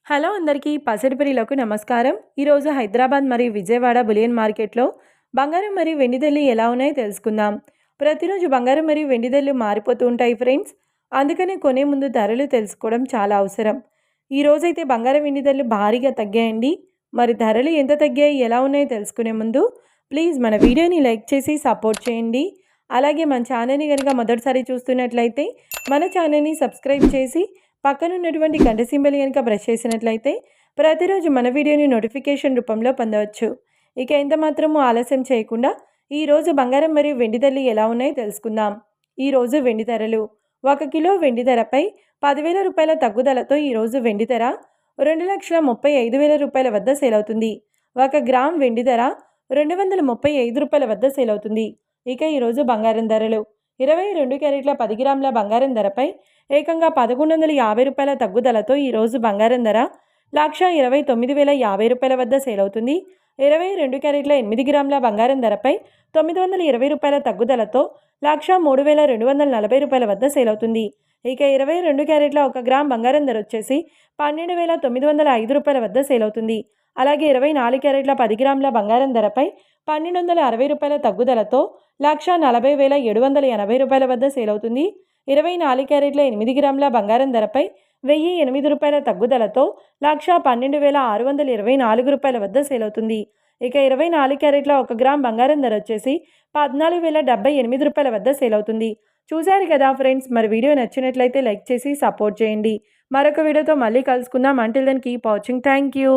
Hello అందరికీ పసిడిపిరిలకు నమస్కారం. ఈరోజు హైదరాబాద్ మరియు విజయవాడ బులియన్ మార్కెట్లో బంగారం మరియు వెండి ధరలు ఎలా ఉన్నాయో తెలుసుకుందాం. ప్రతిరోజు బంగారం మరియు వెండి ధరలు మారిపోతూ ఉంటాయి ఫ్రెండ్స్. అందుకనే కొనే ముందు ధరలు తెలుసుకోవడం చాలా అవసరం. ఈరోజైతే బంగారం వెండి ధరలు భారీగా తగ్గాయండి. మరి ధరలు ఎంత తగ్గాయి, ఎలా ఉన్నాయో తెలుసుకునే ముందు ప్లీజ్ మన వీడియోని లైక్ చేసి సపోర్ట్ చేయండి. అలాగే మన ఛానల్ని కనుక మొదటిసారి చూస్తున్నట్లయితే మన ఛానల్ని సబ్స్క్రైబ్ చేసి పక్కనున్నటువంటి గంట సింబల్ కనుక ప్రెస్ చేసినట్లయితే ప్రతిరోజు మన వీడియోని నోటిఫికేషన్ రూపంలో పొందవచ్చు. ఇక ఎంత మాత్రము ఆలస్యం చేయకుండా ఈరోజు బంగారం మరియు వెండి ధరలు ఎలా ఉన్నాయో తెలుసుకుందాం. ఈరోజు వెండి ధరలు 1 కిలో వెండి ధరపై 10,000 రూపాయల తగ్గుదలతో ఈరోజు వెండి ధర 2,35,000 రూపాయల వద్ద సేల్ అవుతుంది. 1 గ్రామ్ వెండి ధర 235 రూపాయల వద్ద సేల్ అవుతుంది. ఇక ఈరోజు బంగారం ధరలు 22 క్యారెట్ల 10 గ్రాముల బంగారం ధరపై ఏకంగా 1,150 రూపాయల తగ్గుదలతో ఈరోజు బంగారం ధర 1,29,050 రూపాయల వద్ద సేల్ అవుతుంది. 22 క్యారెట్ల 8 గ్రాముల బంగారం ధరపై 920 రూపాయల తగ్గుదలతో 1,03,240 రూపాయల వద్ద సేల్ అవుతుంది. ఇక 22 క్యారెట్ల 1 గ్రామ్ బంగారం ధర వచ్చేసి 12,905 రూపాయల వద్ద సేల్ అవుతుంది. అలాగే 24 క్యారెట్ల 10 గ్రాముల బంగారం ధరపై 1,260 రూపాయల తగ్గుదలతో 1,40,780 రూపాయల వద్ద సేల్ అవుతుంది. 24 క్యారెట్ల 8 గ్రాముల బంగారం ధరపై 1,008 రూపాయల తగ్గుదలతో 1,12,624 రూపాయల వద్ద సేల్ అవుతుంది. ఇక 24 క్యారెట్ల 1 గ్రామ్ బంగారం ధర వచ్చేసి 14,078 రూపాయల వద్ద సేల్ అవుతుంది. చూశారు కదా ఫ్రెండ్స్, మరి వీడియో నచ్చినట్లయితే లైక్ చేసి సపోర్ట్ చేయండి. మరొక వీడియోతో మళ్ళీ కలుసుకుందాం. Until then keep watching. Thank you.